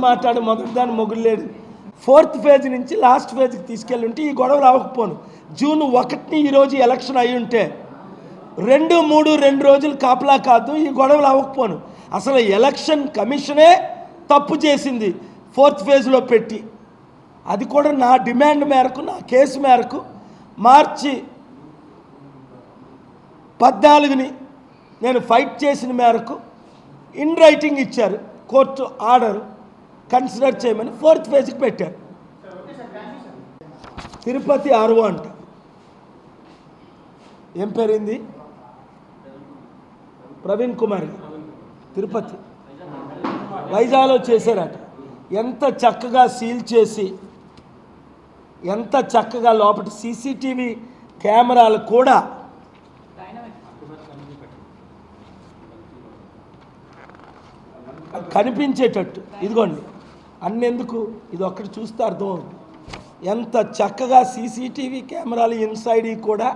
మాట్లాడి మొదటి దాన్ని మొగుడు లేడు. 4th ఫేజ్ నుంచి లాస్ట్ ఫేజ్కి తీసుకెళ్ళి ఉంటే ఈ గొడవ రావకపోను. జూన్ 1 ఈరోజు ఎలక్షన్ అయి ఉంటే 2, 3 2 రోజులు కాపలా కాదు, ఈ గొడవలు అవ్వకపోను. అసలు ఎలక్షన్ కమిషనే తప్పు చేసింది 4th ఫేజ్లో పెట్టి. అది కూడా నా డిమాండ్ మేరకు, నా కేసు మేరకు మార్చి 14ని నేను ఫైట్ చేసిన మేరకు ఇన్ రైటింగ్ ఇచ్చారు. కోర్టు ఆర్డర్ కన్సిడర్ చేయమని 4th ఫేజ్కి పెట్టారు. తిరుపతి ఆర్వో అంట, ఏం పేరింది, ప్రవీణ్ కుమార్ తిరుపతి వైజాగ్లో చేశారట. ఎంత చక్కగా సీల్ చేసి, ఎంత చక్కగా లోపల సీసీటీవీ కెమెరాలు కూడా కనిపించేటట్టు, ఇదిగోండి అన్నెందుకు, ఇది ఒక్కటి చూస్తే అర్థమవుతుంది. ఎంత చక్కగా సీసీటీవీ కెమెరాలు ఇన్సైడ్ కూడా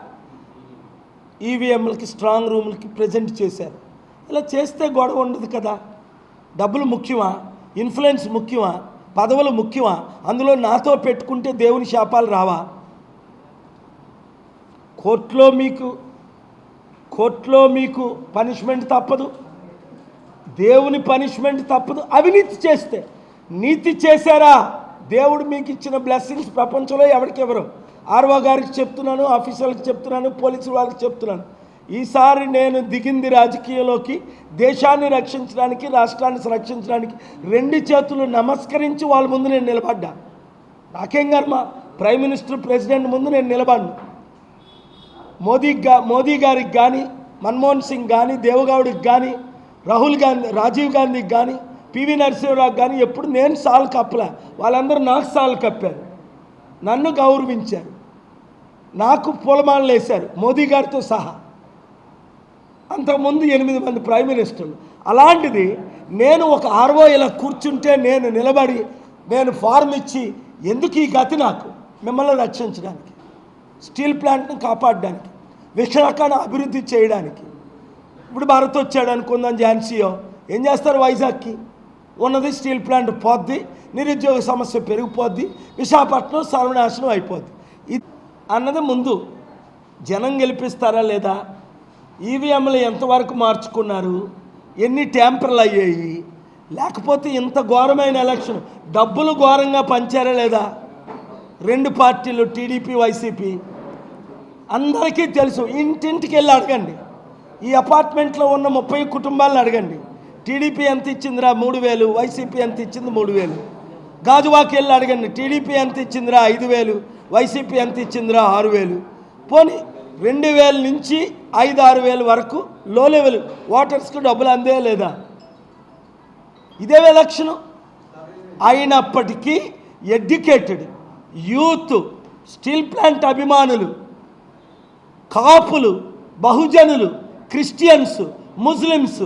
ఈవీఎంలకి, స్ట్రాంగ్ రూమ్లకి ప్రజెంట్ చేశారు. ఇలా చేస్తే గొడవ ఉండదు కదా. డబ్బులు ముఖ్యమా, ఇన్ఫ్లుయెన్స్ ముఖ్యమా, పదవులు ముఖ్యమా? అందులో నాతో పెట్టుకుంటే దేవుని శాపాలు రావా? కోర్టులో మీకు పనిష్మెంట్ తప్పదు, దేవుని పనిష్మెంట్ తప్పదు. అవినీతి చేస్తే, నీతి చేశారా, దేవుడు మీకు ఇచ్చిన బ్లెస్సింగ్స్ ప్రపంచంలో ఎవరికెవరు. ఆర్వో గారికి చెప్తున్నాను, ఆఫీసర్లకు చెప్తున్నాను, పోలీసుల వాళ్ళకి చెప్తున్నాను. ఈసారి నేను దిగింది రాజకీయంలోకి దేశాన్ని రక్షించడానికి, రాష్ట్రాన్ని రక్షించడానికి 2 చేతులు నమస్కరించి వాళ్ళ ముందు నేను నిలబడ్డా. నాకేం కర్మ, ప్రైమ్ మినిస్టర్, ప్రెసిడెంట్ ముందు నేను నిలబడ్ను. మోదీ గారికి కానీ, మన్మోహన్ సింగ్ కానీ, దేవగౌడికి కానీ, రాజీవ్ గాంధీకి కానీ, పివి నరసింహరావుకి కానీ ఎప్పుడు నేను సాల్ కప్పలే. వాళ్ళందరూ నాకు సాల్ కప్పారు, నన్ను గౌరవించారు, నాకు పూలమాలలు వేశారు, మోదీ గారితో సహా. అంతకుముందు 8 మంది ప్రైమ్ మినిస్టర్లు. అలాంటిది నేను ఒక ఆర్వో ఇలా కూర్చుంటే నేను నిలబడి, నేను ఫార్మ్ ఇచ్చి, ఎందుకు ఈ గతి నాకు? మిమ్మల్ని రక్షించడానికి, స్టీల్ ప్లాంట్ని కాపాడడానికి, విశాఖను అభివృద్ధి చేయడానికి. ఇప్పుడు భారత్ వచ్చాడు అనుకుందాం, ఝాన్సీయో ఏం చేస్తారు? వైజాగ్కి ఉన్నది స్టీల్ ప్లాంట్ పోద్ది, నిరుద్యోగ సమస్య పెరిగిపోద్ది, విశాఖపట్నం సర్వనాశనం అయిపోద్ది. ఇది అన్నది ముందు. జనం గెలిపిస్తారా లేదా, ఈవీఎంలు ఎంతవరకు మార్చుకున్నారు, ఎన్ని ట్యాంపర్లు అయ్యాయి, లేకపోతే ఇంత ఘోరమైన ఎలక్షన్ డబ్బులు ఘోరంగా పంచారా లేదా? 2 పార్టీలు, టీడీపీ, వైసీపీ, అందరికీ తెలుసు. ఇంటింటికి వెళ్ళి అడగండి, ఈ అపార్ట్మెంట్లో ఉన్న 30 కుటుంబాలను అడగండి. టీడీపీ ఎంత ఇచ్చిందిరా? 3000. వైసీపీ ఎంత ఇచ్చింది? 3000. గాజువాకి వెళ్ళి అడగండి, టీడీపీ ఎంత ఇచ్చిందిరా? 5000. వైసీపీ ఎంత ఇచ్చిందిరా? 6000. పోనీ 2000 నుంచి 5-6 వరకు లో లెవెల్ ఓటర్స్కి డబ్బులు అందే లేదా? ఇదే ఎలక్షను. అయినప్పటికీ ఎడ్యుకేటెడ్ యూత్, స్టీల్ ప్లాంట్ అభిమానులు, కాపులు, బహుజనులు, క్రిస్టియన్స్, ముస్లిమ్స్,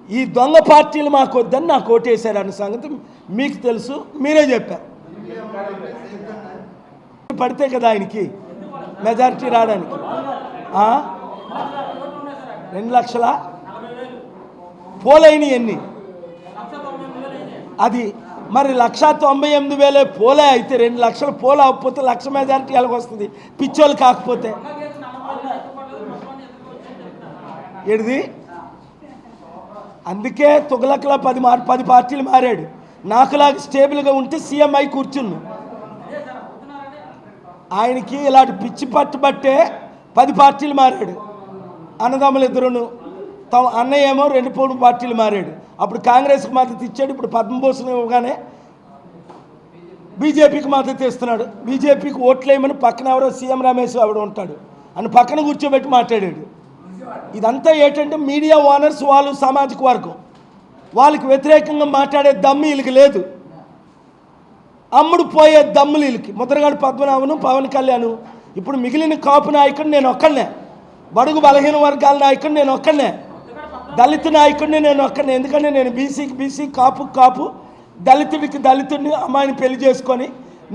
ఈ దొంగ పార్టీలు మాకు వద్దని నాకు ఓటేశారు అన్న సంగతి మీకు తెలుసు, మీరే చెప్పారు. పడితే కదా ఆయనకి మెజారిటీ రావడానికి. 2 లక్షల పోలైన ఎన్ని? అది మరి 1,98,000 పోలే అయితే 2 లక్షల పోలు అవ్వకపోతే 1,00,000 మెజారిటీ ఎలాగ వస్తుంది? పిచ్చోళ్ళు కాకపోతే ఏడిది? అందుకే తుగలకలా 10 పార్టీలు మారాడు. నాకులాగా స్టేబుల్గా ఉంటే సీఎం అయి కూర్చున్నా. ఆయనకి ఇలాంటి పిచ్చి పట్టుబట్టే 10 పార్టీలు మారాడు. అన్నదమ్ములు ఇద్దరును, అన్నయ్య ఏమో 2 పార్టీలు మారాడు. అప్పుడు కాంగ్రెస్కి మద్దతు ఇచ్చాడు, ఇప్పుడు పద్మభూషణ్ ఇవ్వగానే బీజేపీకి మద్దతు ఇస్తున్నాడు. బీజేపీకి ఓట్లేయమని పక్కన ఎవరో సీఎం రమేష్ ఆవిడ ఉంటాడు అని పక్కన కూర్చోబెట్టి మాట్లాడాడు. ఇదంతా ఏంటంటే మీడియా ఓనర్స్, వాళ్ళు సామాజిక వర్గం, వాళ్ళకి వ్యతిరేకంగా మాట్లాడే దమ్ము వీళ్ళకి లేదు. అమ్ముడు పోయే దమ్ములు వీళ్ళకి. ముద్రగడ పద్మనాభను, పవన్ కళ్యాణ్. ఇప్పుడు మిగిలిన కాపు నాయకుడు నేను ఒక్కనే, బడుగు బలహీన వర్గాల నాయకుడు నేను ఒక్కనే, దళిత నాయకుడిని నేను ఒక్కనే. ఎందుకంటే నేను బీసీకి బీసీ, కాపుకి కాపు, దళితుడికి దళితుడిని అమ్మాయిని పెళ్లి చేసుకొని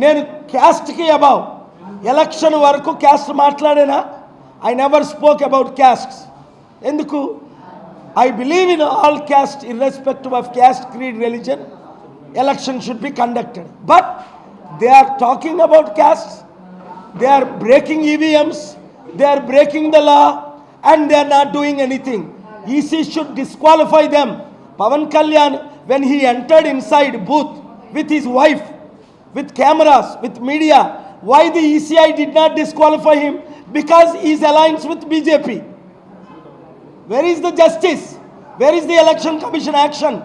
నేను క్యాస్ట్కి అబౌవ్. ఎలక్షన్ వరకు caste మాట్లాడేనా? I never spoke about castes. ఎందుకు? I believe in all caste irrespective of caste, creed, religion. election should be conducted. But they are talking about castes, they are breaking EVMs, they are breaking the law, and they are not doing anything. EC should disqualify them. Pavan Kalyan, when he entered inside booth with his wife, with cameras, with media, why the ECI did not disqualify him? Because he is alliance with BJP. Where is the justice? Where is the election commission action?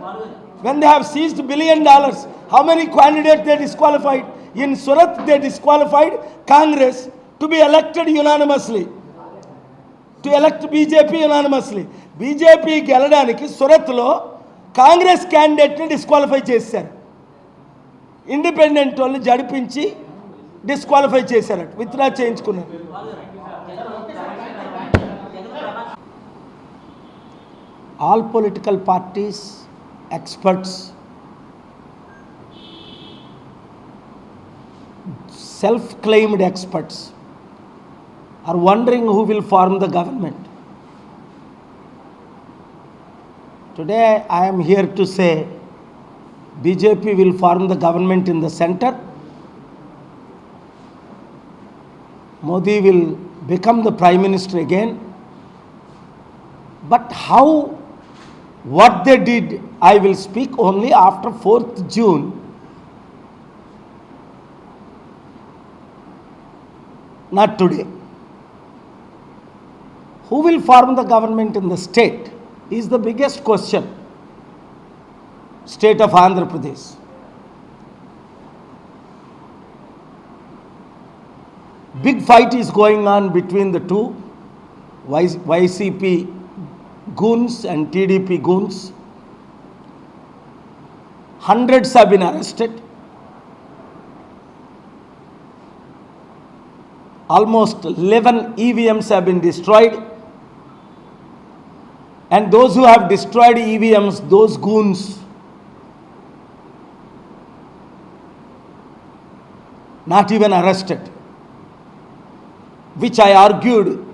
When they have seized $1 billion, how many candidates they disqualified? In Surat, they disqualified Congress to be elected unanimously, to elect BJP unanimously. BJP గెలడానికి సురత్లో కాంగ్రెస్ క్యాండిడేట్ని disqualify చేశారు. Independent వాళ్ళు జడిపించి disqualify చేశారట, withdraw చేయించుకున్నారు. All political parties, experts, self-claimed experts are wondering who will form the government. Today I am here to say BJP will form the government in the center. Modi will become the Prime Minister again. But how, what they did, I will speak only after 4th June. Not today. Who will form the government in the state is the biggest question. State of Andhra Pradesh. Big fight is going on between the two, YCP goons and TDP goons. Hundreds have been arrested. Almost 11 EVMs have been destroyed. And those who have destroyed EVMs, those goons, not even arrested, which I argued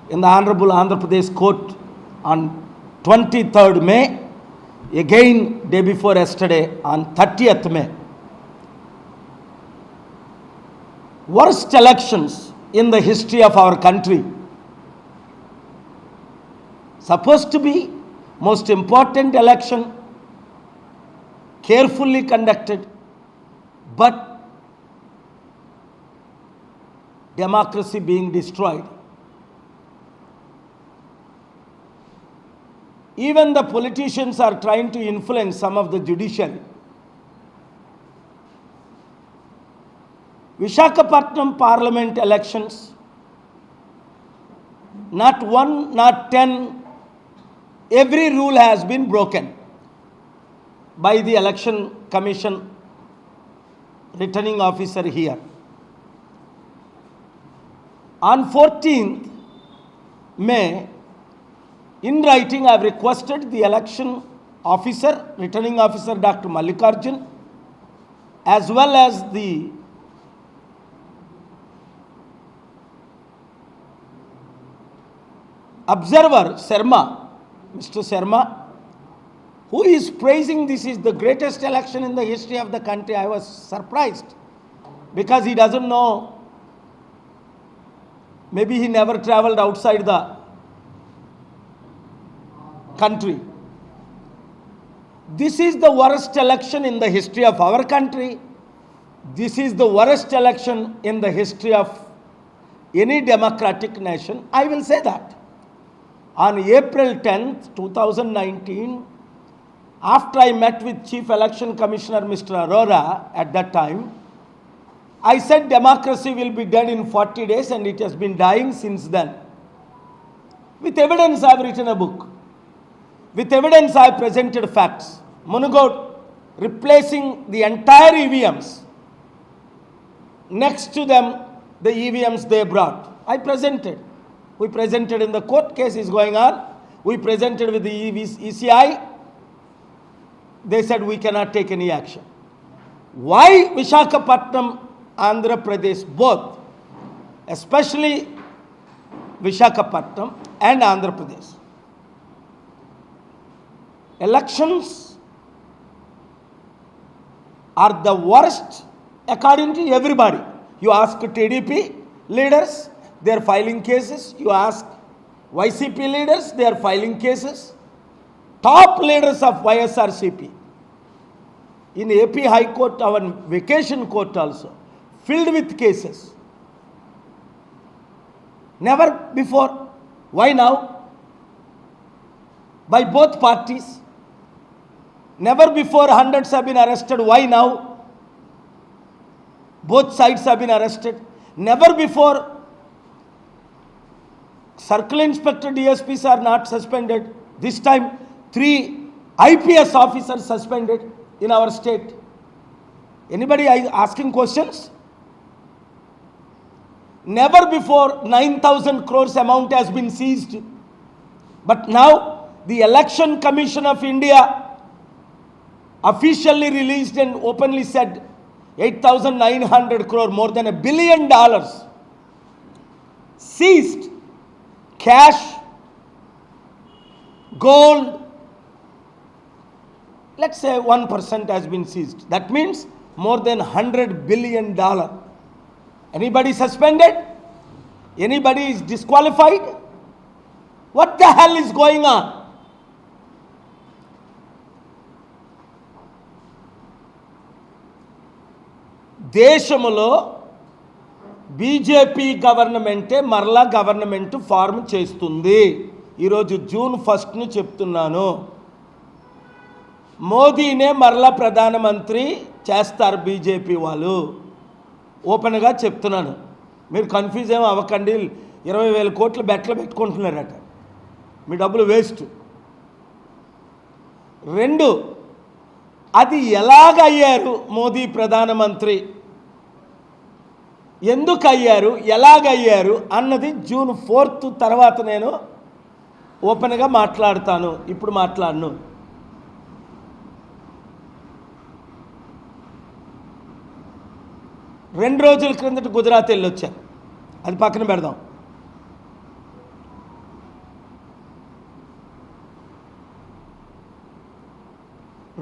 in the Honorable Andhra Pradesh Court on 23rd May, again day before yesterday on 30th May. Worst elections in the history of our country. Supposed to be most important election, carefully conducted, but democracy being destroyed. Even the politicians are trying to influence some of the judiciary. Visakhapatnam parliament elections, not one, not 10, every rule has been broken by the election commission returning officer here. On 14th May, in writing, I have requested the election officer, returning officer Dr. Mallikarjun, as well as the observer Sharma, Mr. Sharma, who is praising this is the greatest election in the history of the country. I was surprised because he doesn't know, maybe he never traveled outside the country. This is the worst election in the history of our country. This is the worst election in the history of any democratic nation. I will say that. On April 10th, 2019, after I met with Chief Election Commissioner Mr. Arora at that time, I said democracy will be dead in 40 days and it has been dying since then. With evidence, I have written a book. With evidence, I have presented facts. Munugod replacing the entire EVMs. Next to them, the EVMs they brought. I presented. We presented in the court case is going on. We presented with the ECI. They said we cannot take any action. Why Visakhapatnam, Andhra Pradesh, both, especially Visakhapatnam and Andhra Pradesh? Elections are the worst according to everybody. You ask TDP leaders, they are filing cases. You ask YCP leaders, they are filing cases. Top leaders of YSRCP in AP High Court, our vacation court also, filled with cases. Never before. Why now? By both parties. Never before hundreds have been arrested. Why now? Both sides have been arrested. Never before circle inspector DSPs are not suspended. This time 3 IPS officers suspended in our state. Anybody asking questions? Never before 9,000 crores amount has been seized. But now the Election Commission of India officially released and openly said 8,900 crore, more than $1 billion seized. Cash, gold, let's say 1% has been seized. That means more than $100 billion. Anybody suspended? Anybody is disqualified? What the hell is going on? దేశములో BJP గవర్నమెంటే మరలా government form చేస్తుంది. ఈరోజు June 1 చెప్తున్నాను. మోదీనే మరలా ప్రధానమంత్రి చేస్తారు BJP వాళ్ళు. ఓపెన్గా చెప్తున్నాను, మీరు కన్ఫ్యూజ్ ఏమో అవ్వకండి. 20,000 కోట్లు బెట్లు పెట్టుకుంటున్నారట, మీ డబ్బులు వేస్ట్. 2, అది ఎలాగయ్యారు మోదీ ప్రధానమంత్రి, ఎందుకు అయ్యారు, ఎలాగయ్యారు అన్నది జూన్ 4 తర్వాత నేను ఓపెన్గా మాట్లాడతాను. ఇప్పుడు మాట్లాడను. రెండు రోజుల క్రిందట గుజరాత్ వెళ్ళొచ్చాను, అది పక్కన పెడదాం.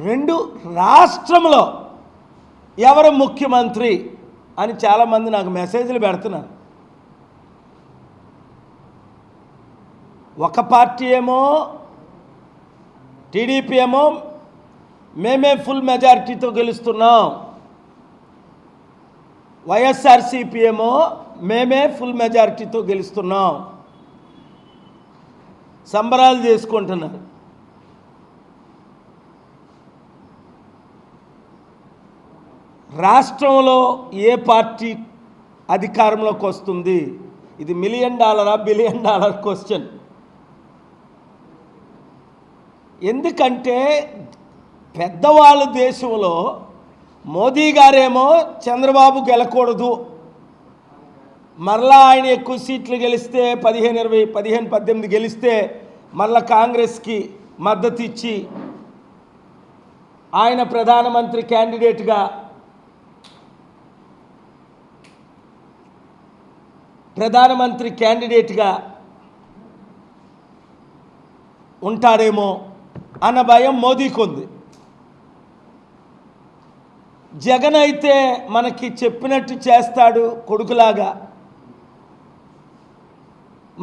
రెండు రాష్ట్రంలో ఎవరు ముఖ్యమంత్రి అని చాలామంది నాకు మెసేజ్లు పెడుతున్నారు. ఒక పార్టీ ఏమో టీడీపీ ఏమో మేమే ఫుల్ మెజారిటీతో గెలుస్తున్నాం, వైఎస్ఆర్సీపీ ఏమో మేమే ఫుల్ మెజారిటీతో గెలుస్తున్నాం, సంబరాలు చేసుకుంటున్నారు. రాష్ట్రంలో ఏ పార్టీ అధికారంలోకి వస్తుంది, ఇది $1 మిలియన్ $1 బిలియన్ క్వశ్చన్. ఎందుకంటే పెద్దవాళ్ళు దేశంలో మోదీ గారేమో చంద్రబాబు గెలకూడదు, మరలా ఆయన ఎక్కువ సీట్లు గెలిస్తే 15-18 గెలిస్తే మరలా కాంగ్రెస్కి మద్దతు ఇచ్చి ఆయన ప్రధానమంత్రి క్యాండిడేట్గా ఉంటాడేమో అన్న భయం మోదీకి ఉంది. జగన్ అయితే మనకి చెప్పినట్టు చేస్తాడు కొడుకులాగా,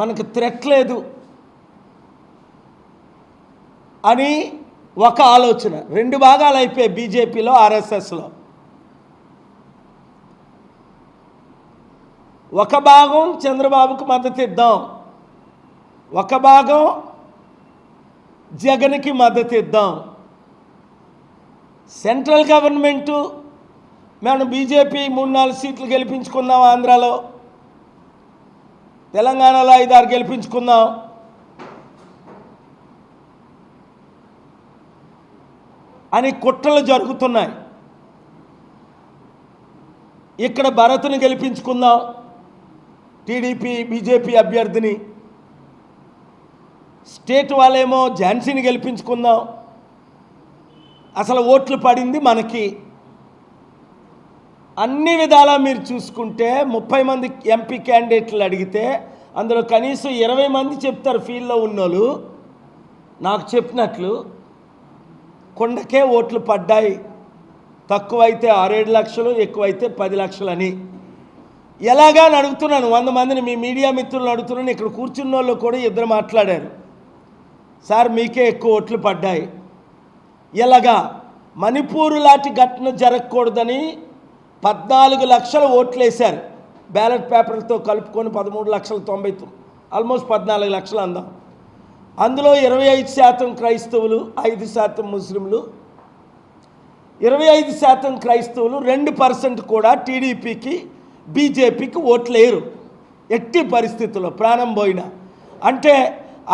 మనకు థ్రెట్ లేదు అని ఒక ఆలోచన. 2 భాగాలు అయిపోయాయి బీజేపీలో, ఆర్ఎస్ఎస్లో. ఒక భాగం చంద్రబాబుకు మద్దతు ఇద్దాం, ఒక భాగం జగన్కి మద్దతు ఇద్దాం. సెంట్రల్ గవర్నమెంటు మేము బీజేపీ 3-4 సీట్లు గెలిపించుకుందాం, ఆంధ్రాలో తెలంగాణలో 5-6 గెలిపించుకుందాం అని కుట్రలు జరుగుతున్నాయి. ఇక్కడ భరత్ని గెలిపించుకుందాం, టీడీపీ బీజేపీ అభ్యర్థిని. స్టేట్ వాళ్ళేమో ఝాన్సీని గెలిపించుకుందాం. అసలు ఓట్లు పడింది మనకి. అన్ని విధాలా మీరు చూసుకుంటే 30 మంది ఎంపీ క్యాండిడేట్లు అడిగితే అందులో కనీసం 20 మంది చెప్తారు ఫీల్డ్లో ఉన్నోళ్ళు. నాకు చెప్పినట్లు కొండకే ఓట్లు పడ్డాయి తక్కువైతే 6-7 లక్షలు, ఎక్కువైతే 10 లక్షలని. ఎలాగా అని అడుగుతున్నాను, 100 మందిని మీ మీడియా మిత్రులను అడుగుతున్నాను. ఇక్కడ కూర్చున్న వాళ్ళు కూడా ఇద్దరు మాట్లాడారు, సార్ మీకే ఎక్కువ ఓట్లు పడ్డాయి. ఎలాగా? మణిపూర్ లాంటి ఘటన జరగకూడదని 14 లక్షల ఓట్లు వేశారు. బ్యాలెట్ పేపర్లతో కలుపుకొని 13,90,000, ఆల్మోస్ట్ 14 లక్షలు అందాం. అందులో 25% క్రైస్తవులు, 5% ముస్లింలు. 25% క్రైస్తవులు, 2% కూడా టీడీపీకి బీజేపీకి ఓట్లేరు ఎట్టి పరిస్థితుల్లో, ప్రాణం పోయినా. అంటే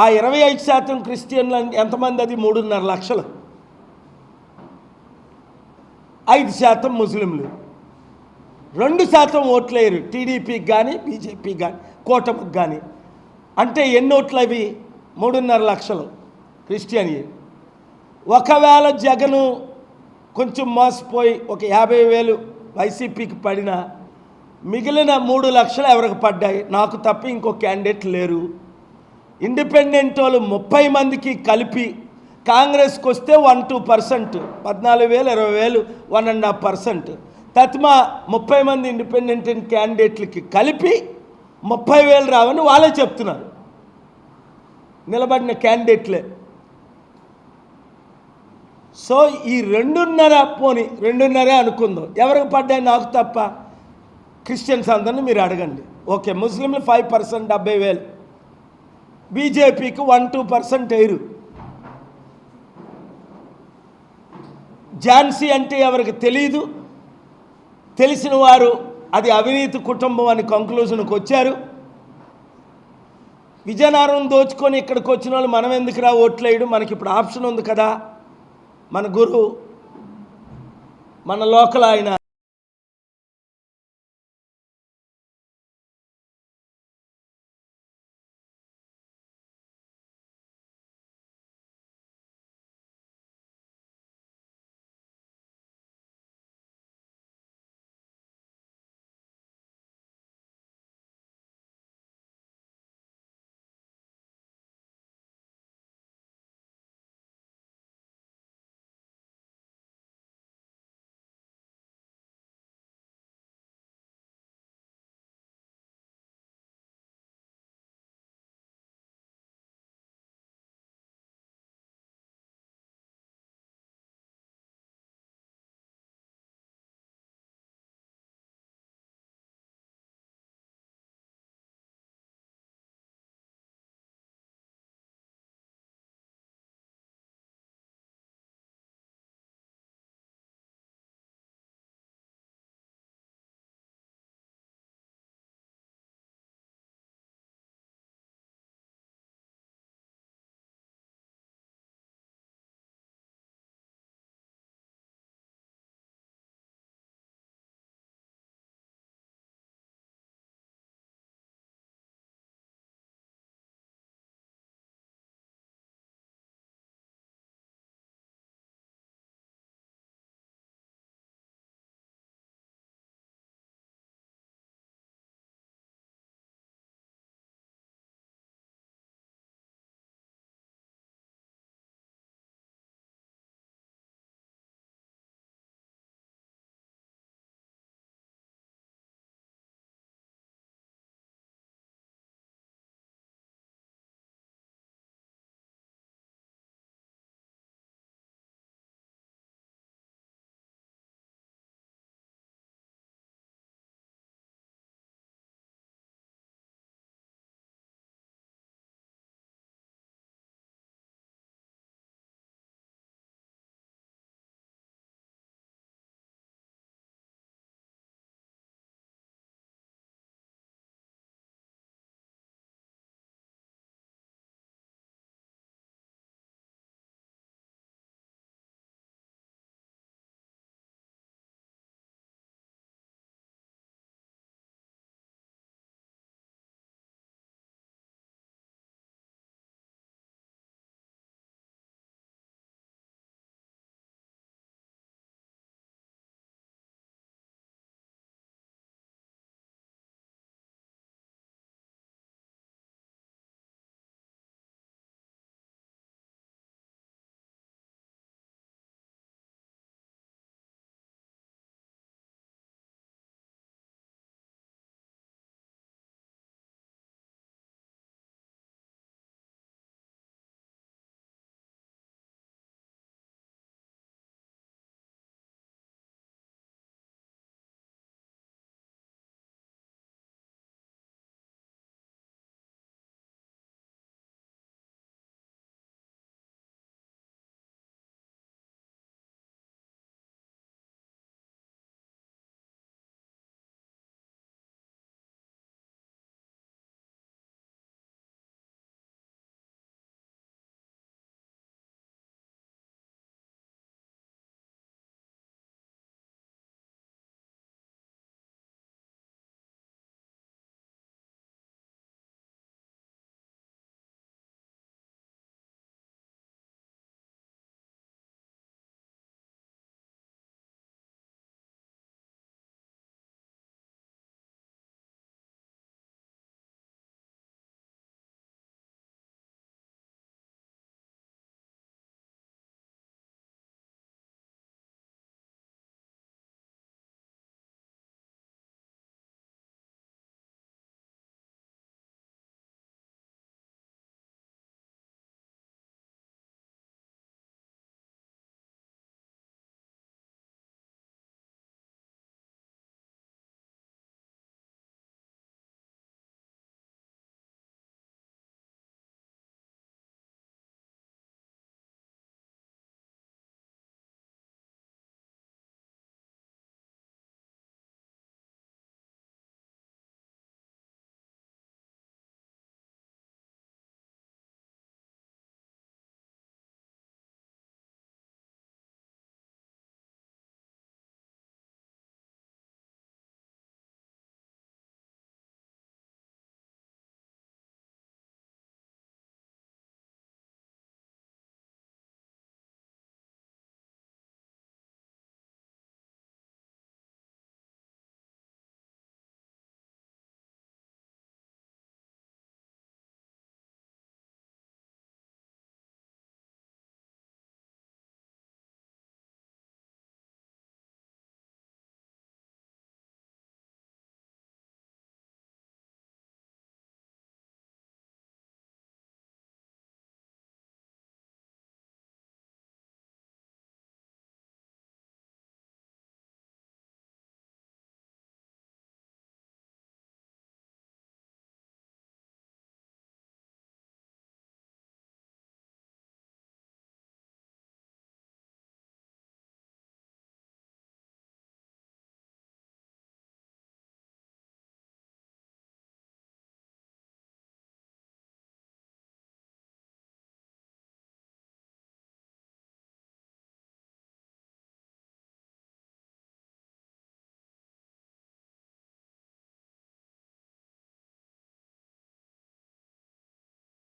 ఆ 25% క్రిస్టియన్లు ఎంతమంది? అది 3.5 లక్షలు. 5% ముస్లింలు, 2% ఓట్లేరు టీడీపీకి కానీ బీజేపీకి కానీ కూటమికి కానీ. అంటే ఎన్ని ఓట్లు అవి? 3.5 లక్షలు క్రిస్టియన్. ఒకవేళ జగను కొంచెం మోసపోయి ఒక 50,000 వైసీపీకి పడినా మిగిలిన 3 లక్షలు ఎవరికి పడ్డాయి? నాకు తప్ప ఇంకో క్యాండిడేట్ లేరు. ఇండిపెండెంట్ వాళ్ళు 30 మందికి కలిపి కాంగ్రెస్కి వస్తే 1-2%, 14,000, 20,000, 1.5%. తత్మా 30 మంది ఇండిపెండెంట్ క్యాండిడేట్లకి కలిపి 30,000 రావని వాళ్ళే చెప్తున్నారు, నిలబడిన క్యాండిడేట్లే. సో ఈ 2.5 పోని 2.5 అనుకుందాం, ఎవరికి పడ్డాయి? నాకు తప్ప. క్రిస్టియన్స్ అందరినీ మీరు అడగండి. ఓకే, ముస్లింలు 5%, 70,000. బీజేపీకి 1-2% వేయరు. ఝాన్సీ అంటే ఎవరికి తెలీదు, తెలిసిన వారు అది అవినీతి కుటుంబం అని కంక్లూజన్కి వచ్చారు. విజయనగరం దోచుకొని ఇక్కడికి వచ్చిన వాళ్ళు మనం ఎందుకురా ఓట్లేయడం? మనకి ఇప్పుడు ఆప్షన్ ఉంది కదా. మన గురువు, మన లోకల్ ఆయన